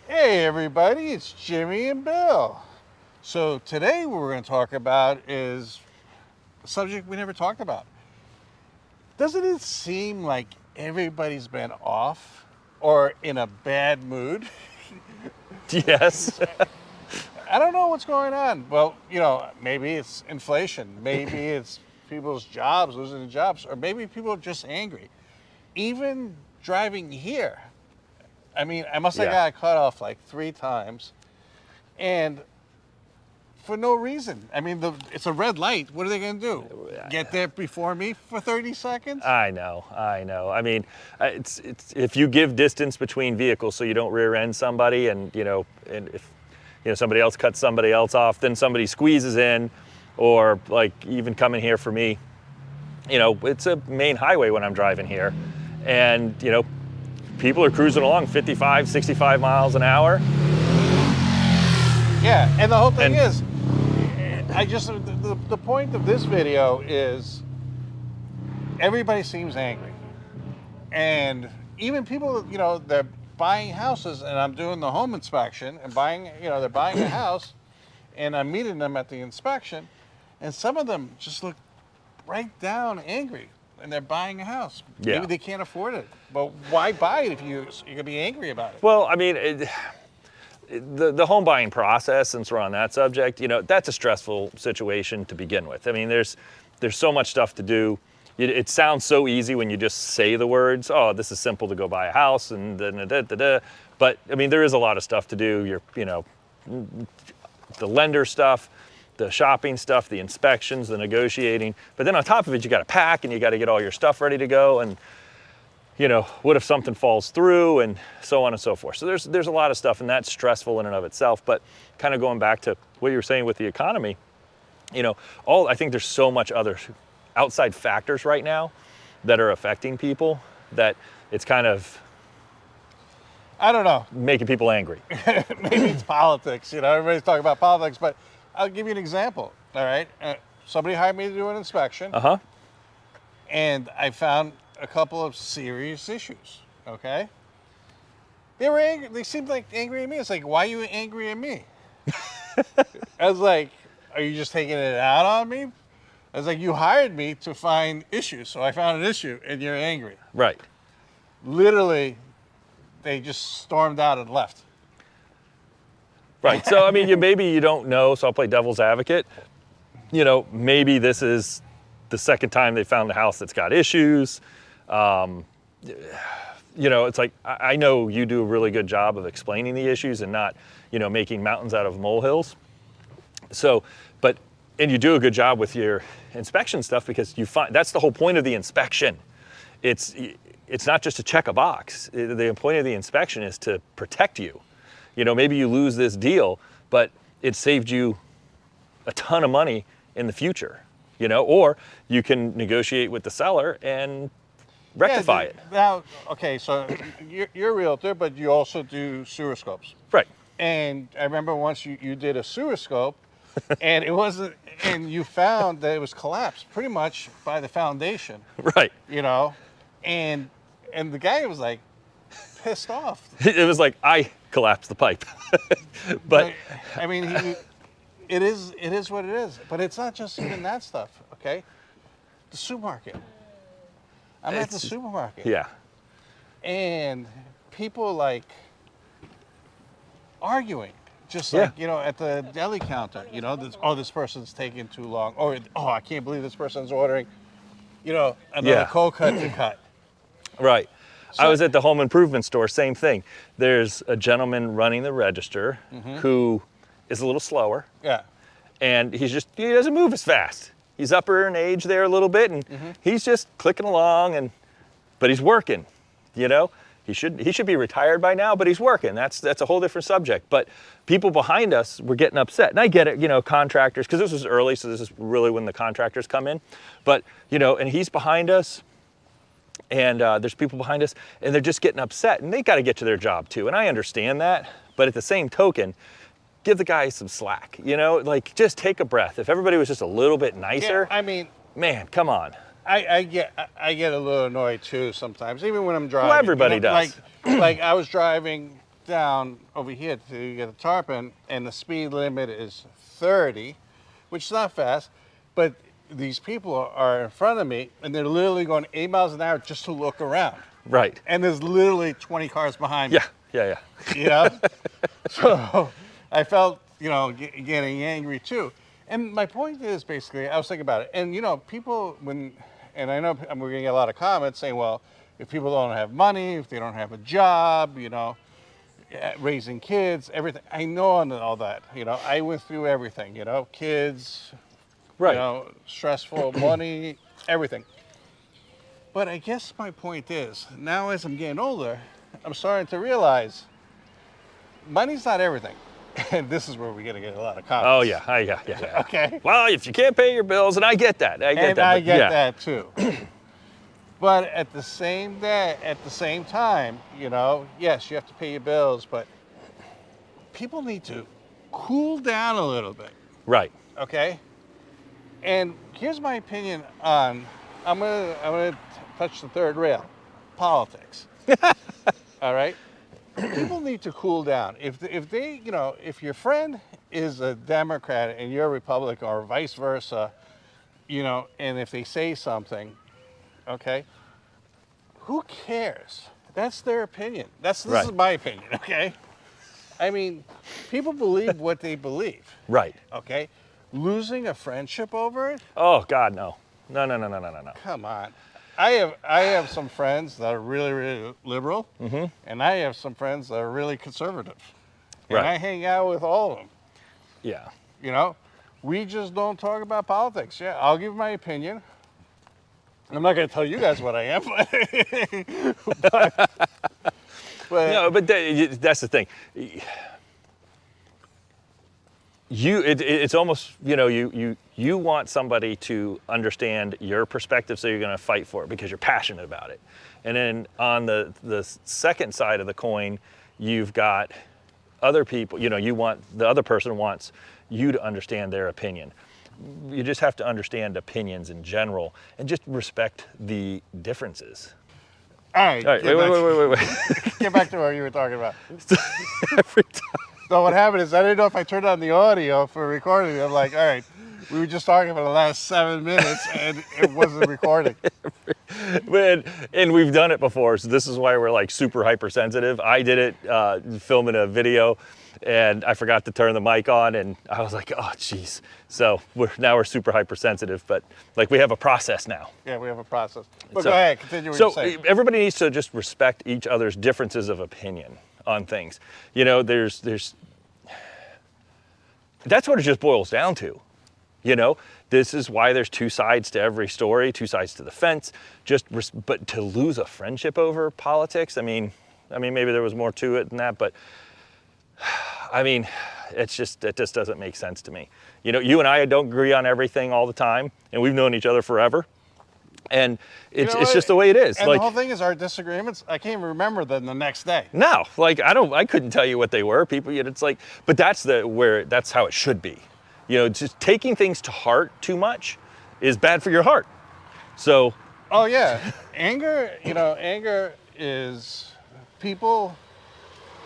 Hey everybody, it's Jimmy and Bill. So today what we're going to talk about is a subject we never talked about. Doesn't it seem like everybody's been off or in a bad mood? Yes. I don't know what's going on. Well, maybe it's inflation. Maybe it's people's jobs, losing their jobs, or maybe people are just angry. Even driving here, I mean, I must have Yeah. got cut off like 3 times. And for no reason. I mean, it's a red light. What are they going to do? Get there before me for 30 seconds? I know. I mean, it's if you give distance between vehicles so you don't rear end somebody, and if somebody else cuts somebody else off, then somebody squeezes in, or like even coming here for me, it's a main highway when I'm driving here, and people are cruising along 55, 65 miles an hour. Yeah, and the whole thing is, the point of this video is everybody seems angry. And even people, they're buying houses, and I'm doing the home inspection and they're buying a house, and I'm meeting them at the inspection, and some of them just look right down angry, and they're buying a house. Yeah. Maybe they can't afford it, but why buy it if you're going to be angry about it? Well, I mean, the home buying process, since we're on that subject, that's a stressful situation to begin with. I mean, there's so much stuff to do. It sounds so easy when you just say the words, oh, this is simple to go buy a house, and da-da-da-da-da. But I mean, there is a lot of stuff to do. The lender stuff, the shopping stuff, the inspections, the negotiating. But then on top of it, you got to pack, and you got to get all your stuff ready to go. And what if something falls through, and so on and so forth. So there's a lot of stuff, and that's stressful in and of itself. But kind of going back to what you were saying with the economy, I think there's so much other outside factors right now that are affecting people that it's kind of, I don't know, making people angry. Maybe it's politics. Everybody's talking about politics, but I'll give you an example. All right, somebody hired me to do an inspection, and I found a couple of serious issues. Okay, they were angry. They seemed like angry at me. It's like, why are you angry at me? I was like, are you just taking it out on me? I was like, you hired me to find issues, so I found an issue, and you're angry. Right. Literally, they just stormed out and left. Right. So, I mean, maybe you don't know, so I'll play devil's advocate. Maybe this is the second time they found a house that's got issues. It's like, I know you do a really good job of explaining the issues and not, making mountains out of molehills. So, and you do a good job with your inspection stuff, because that's the whole point of the inspection. It's not just to check a box. The point of the inspection is to protect you. Maybe you lose this deal, but it saved you a ton of money in the future, or you can negotiate with the seller and rectify it. Now, okay, so you're a realtor, but you also do sewer scopes. Right. And I remember once you did a sewer scope, and it wasn't, and you found that it was collapsed pretty much by the foundation. Right. And the guy was like pissed off. It was like, I collapsed the pipe. But I mean, it is what it is. But it's not just even that stuff, okay? The supermarket. I'm at the supermarket. Yeah. And people like arguing. Just like, at the deli counter, this person's taking too long. Or, I can't believe this person's ordering, another cold cut to cut. Right. So, I was at the home improvement store, same thing. There's a gentleman running the register who is a little slower. Yeah. And he doesn't move as fast. He's upper in age there a little bit, and he's just clicking along, but he's working, He should be retired by now, but he's working. That's a whole different subject. But people behind us were getting upset. And I get it, contractors, because this was early, so this is really when the contractors come in. But, and he's behind us, and there's people behind us, and they're just getting upset. And they got to get to their job too. And I understand that. But at the same token, give the guy some slack, just take a breath. If everybody was just a little bit nicer, I mean, man, come on. I get a little annoyed too sometimes, even when I'm driving. Well, everybody does. Like I was driving down over here to get a tarpon, and the speed limit is 30, which is not fast, but these people are in front of me, and they're literally going 8 miles an hour just to look around. Right. And there's literally 20 cars behind me. Yeah. You know? So I felt, getting angry too. And my point is basically, I was thinking about it. And, people, and I know we're going to get a lot of comments saying, well, if people don't have money, if they don't have a job, raising kids, everything. I know all that. I went through everything, kids, Right. Stressful, money, everything. But I guess my point is, now as I'm getting older, I'm starting to realize money's not everything. And this is where we're going to get a lot of comments. Oh, yeah. Okay. Well, if you can't pay your bills, and I get that. I get that too. But at the same time, yes, you have to pay your bills, but people need to cool down a little bit. Right. Okay? And here's my opinion on, I'm gonna touch the third rail, politics. All right? People need to cool down. If they, if your friend is a Democrat and you're a Republican or vice versa, and if they say something, okay, who cares? That's their opinion. This is my opinion, okay? I mean, people believe what they believe. Right. Okay? Losing a friendship over it? Oh, God, no. No. Come on. I have some friends that are really, really liberal, and I have some friends that are really conservative. And Right. I hang out with all of them. Yeah. We just don't talk about politics. Yeah, I'll give my opinion. I'm not going to tell you guys what I am, but No, but that's the thing. It's almost, you want somebody to understand your perspective, so you're going to fight for it because you're passionate about it. And then on the second side of the coin, you've got other people, the other person wants you to understand their opinion. You just have to understand opinions in general and just respect the differences. All right, wait. Get back to what you were talking about. Every time. So what happened is I didn't know if I turned on the audio for recording. I'm like, all right, we were just talking for the last 7 minutes and it wasn't recording. And we've done it before, so this is why we're like super hypersensitive. I did it filming a video, and I forgot to turn the mic on, and I was like, oh, geez. So we're super hypersensitive, but like we have a process now. Yeah, we have a process. But go ahead, continue what you're saying. Everybody needs to just respect each other's differences of opinion on things. There's that's what it just boils down to. This is why there's two sides to every story, two sides to the fence. But to lose a friendship over politics, I mean, maybe there was more to it than that, but it just doesn't make sense to me. You and I don't agree on everything all the time, and we've known each other forever. And it's just the way it is. And the whole thing is our disagreements, I can't even remember them the next day. No, I couldn't tell you what they were. People, it's like, but that's how it should be. Just taking things to heart too much is bad for your heart. So. Oh yeah, anger is, people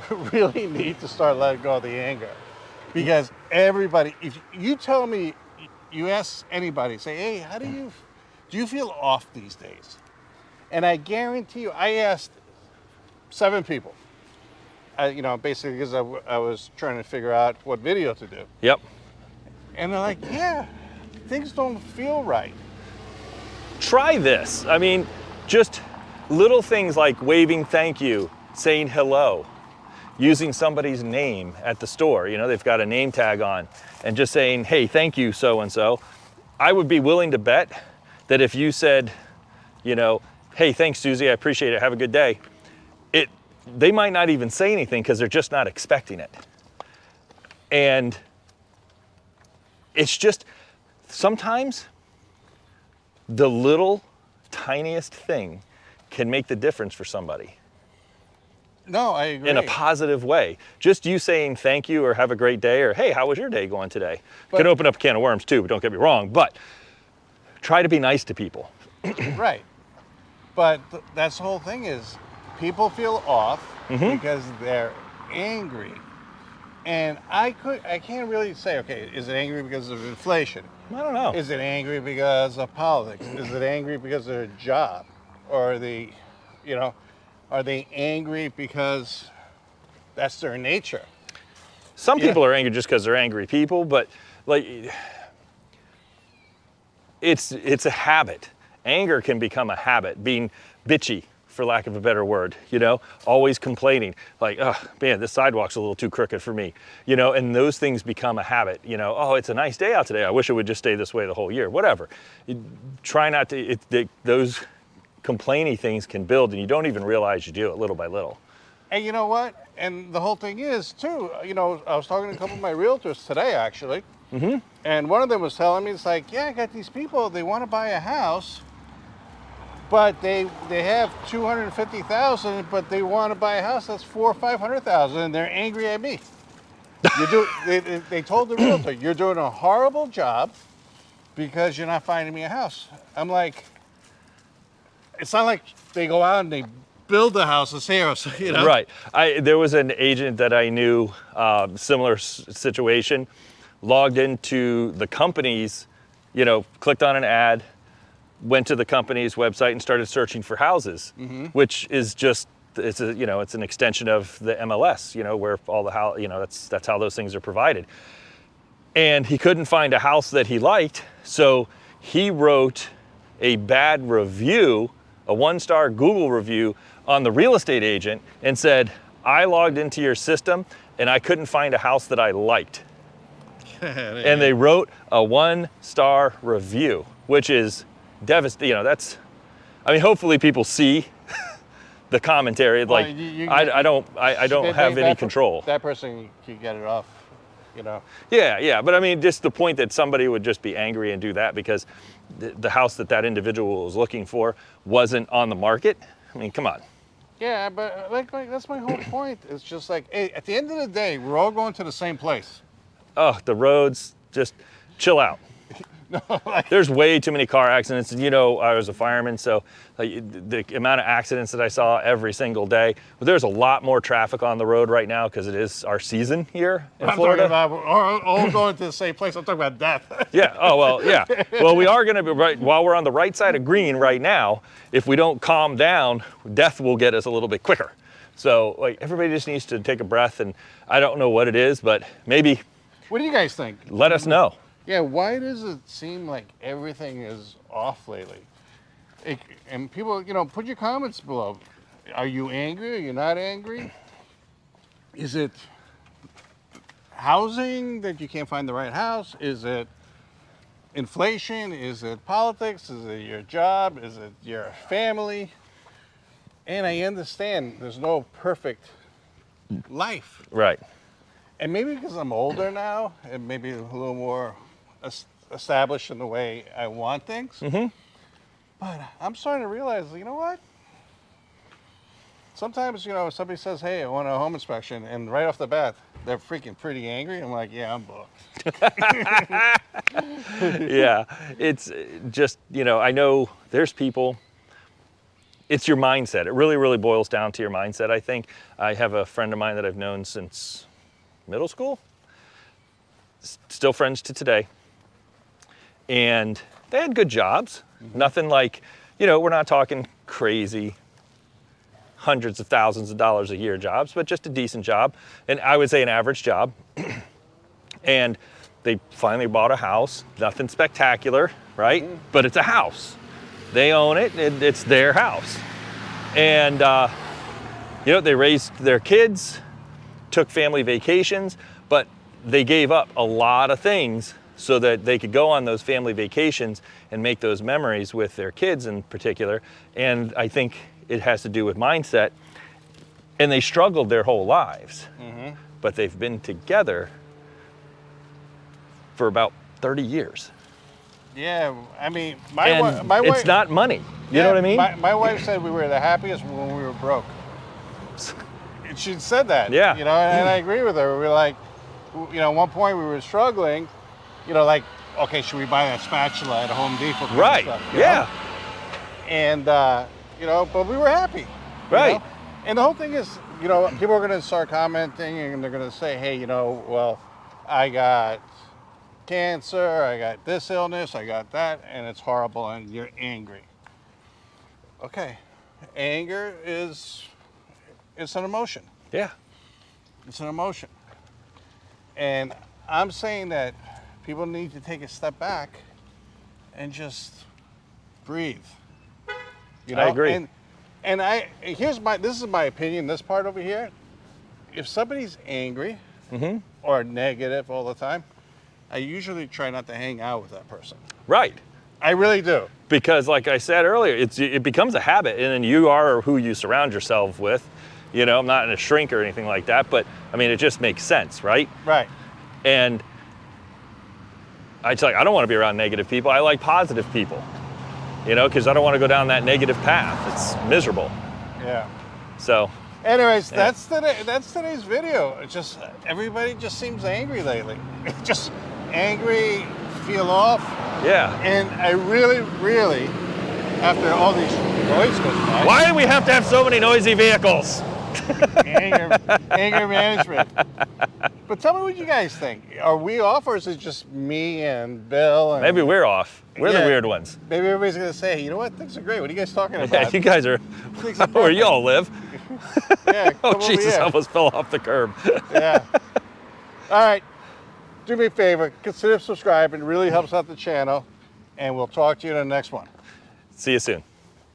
really need to start letting go of the anger, because everybody, if you tell me, you ask anybody, say, hey, do you feel off these days? And I guarantee you, I asked 7 people, basically because I was trying to figure out what video to do. Yep. And they're like, yeah, things don't feel right. Try this. Just little things like waving thank you, saying hello, using somebody's name at the store. They've got a name tag on, and just saying, hey, thank you, so-and-so. I would be willing to bet that if you said, hey, thanks, Susie, I appreciate it, have a good day, they might not even say anything because they're just not expecting it. And it's just, sometimes the little tiniest thing can make the difference for somebody. No, I agree. In a positive way. Just you saying thank you or have a great day or hey, how was your day going today? Can open up a can of worms too, but don't get me wrong. But try to be nice to people. Right. But that's the whole thing is people feel off because they're angry. And I can't really say, okay, is it angry because of inflation? I don't know. Is it angry because of politics? Is it angry because of their job? Or are they angry because that's their nature? Some people are angry just because they're angry people, but like, it's a habit. Anger can become a habit, being bitchy, for lack of a better word, always complaining, like, oh man, this sidewalk's a little too crooked for me, and those things become a habit, oh, it's a nice day out today, I wish it would just stay this way the whole year, whatever. Try not to, those complaining things can build and you don't even realize you do it little by little. And you know what? And the whole thing is too, I was talking to a couple of my realtors today actually, and one of them was telling me, it's like, yeah, I got these people, they want to buy a house, but they have $250,000, but they want to buy a house that's $400,000 or $500,000, and they're angry at me. They told the realtor, you're doing a horrible job because you're not finding me a house. I'm like, it's not like they go out and they build the house and say, Right. There was an agent that I knew, similar situation, logged into the company's, clicked on an ad, went to the company's website and started searching for houses, which is just, it's an extension of the MLS, where all the that's how those things are provided. And he couldn't find a house that he liked, so he wrote a bad review, a 1-star Google review on the real estate agent and said, I logged into your system and I couldn't find a house that I liked. And they wrote a 1-star review, which is devastating. Hopefully people see the commentary. Like, I don't have any control. That person can get it off, Yeah, but just the point that somebody would just be angry and do that because the house that individual was looking for wasn't on the market. Come on. Yeah, but like that's my whole point. It's just like, hey, at the end of the day, we're all going to the same place. Oh, the roads, just chill out. There's way too many car accidents. I was a fireman, so the amount of accidents that I saw every single day. But there's a lot more traffic on the road right now because it is our season here in Florida. We're all going to the same place. I'm talking about death. Yeah. Oh, well, yeah. Well, we are going to be right while we're on the right side of green right now. If we don't calm down, death will get us a little bit quicker. So everybody just needs to take a breath. And I don't know what it is, but maybe. What do you guys think? Let us know. Yeah, why does it seem like everything is off lately? And people, put your comments below. Are you angry? Are you not angry? Is it housing that you can't find the right house? Is it inflation? Is it politics? Is it your job? Is it your family? And I understand there's no perfect life. Right. And maybe because I'm older now and maybe a little more established in the way I want things. But I'm starting to realize, you know what? Sometimes, somebody says, hey, I want a home inspection, and right off the bat, they're freaking pretty angry. I'm like, yeah, I'm booked. Yeah, it's just, I know there's people, it's your mindset. It really, really boils down to your mindset, I think. I have a friend of mine that I've known since middle school, still friends to today. And they had good jobs, nothing like, we're not talking crazy hundreds of thousands of dollars a year jobs, but just a decent job. And I would say an average job. And they finally bought a house, nothing spectacular, right? But it's a house. They own it, and it's their house. And, they raised their kids, took family vacations, but they gave up a lot of things so that they could go on those family vacations and make those memories with their kids in particular. And I think it has to do with mindset. And they struggled their whole lives, but they've been together for about 30 years. Yeah, my wife, it's not money. You know what I mean? My wife said we were the happiest when we were broke. She said that. Yeah. And I agree with her. We were like, at one point we were struggling, okay, should we buy that spatula at Home Depot? Right. Stuff, yeah. And, but we were happy. Right. And the whole thing is, you know, people are going to start commenting and they're going to say, hey, you know, well, I got cancer, I got this illness, I got that, and it's horrible, and you're angry. Okay, anger is, it's an emotion. Yeah. It's an emotion. And I'm saying that people need to take a step back and just breathe. You know? I agree. And this is my opinion, this part over here. If somebody's angry or negative all the time, I usually try not to hang out with that person. Right. I really do. Because like I said earlier, it becomes a habit, and then you are who you surround yourself with. You know, I'm not in a shrink or anything like that, but I mean, it just makes sense, right? Right. And I tell you, I don't want to be around negative people. I like positive people, you know, because I don't want to go down that negative path. It's miserable. Yeah. So. Anyways, that's today's video. It's just everybody just seems angry lately. Just angry, feel off. Yeah. And I really, really, after all these noise goes by. Why do we have to have so many noisy vehicles? Anger management. But tell me what you guys think. Are we off, or is it just me and Bill? And, maybe we're off. We're the weird ones. Maybe everybody's gonna say, hey, you know what? Things are great. What are you guys talking about? Yeah, you guys are. Where y'all live? Yeah. Oh Jesus! I almost fell off the curb. Yeah. All right. Do me a favor. Consider subscribing. It really helps out the channel. And we'll talk to you in the next one. See you soon.